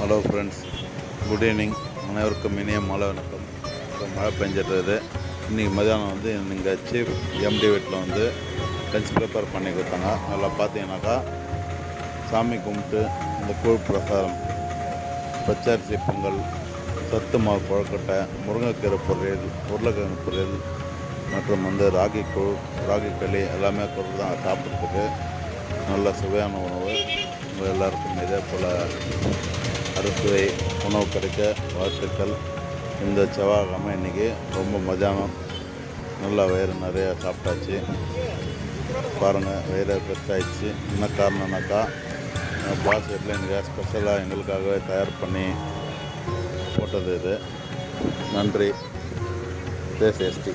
Hello friends, good evening. அனைவருக்கும் இனிய மாலை வணக்கம். இப்போ மழை பெஞ்சிட்ருக்குது. இன்றைக்கி மதியானம் எங்கள் சீஃப் எம்டி வீட்டில் லஞ்ச் ப்ரிப்பேர் பண்ணி கொடுத்தாங்க. அதில் பார்த்தீங்கன்னாக்கா சாமி கும்பிட்டு இந்த கூழ் பிரசாதம், பச்சரிசி பொங்கல், சத்து மாவு கொழுக்கட்டை, முருங்கைக்கீரை பொரியல், உருளைக்கிழங்கு பொரியல் மற்றும் ராகி கூழ், ராகி களி எல்லாமே கொடுத்தாங்க சாப்பிட்றதுக்கு. நல்ல சுவையான உணவு. உங்கள் எல்லாருக்கும் இதே போல் அறுசுவை உணவு கிடைக்க வாழ்த்துக்கள். இந்த செவ்வாய்க்கிழமை இன்றைக்கி ரொம்ப மதியானம் நல்லா வயிறு நிறையா சாப்பிட்டாச்சு. பாருங்கள், வயிறு பெருசாகிடுச்சு. என்ன காரணம்னாக்கா பாஸ் வீட்டில் இன்றைக்கி ஸ்பெஷலாக எங்களுக்காகவே தயார் பண்ணி போட்டது இது. நன்றி. தேசேஷ்டி.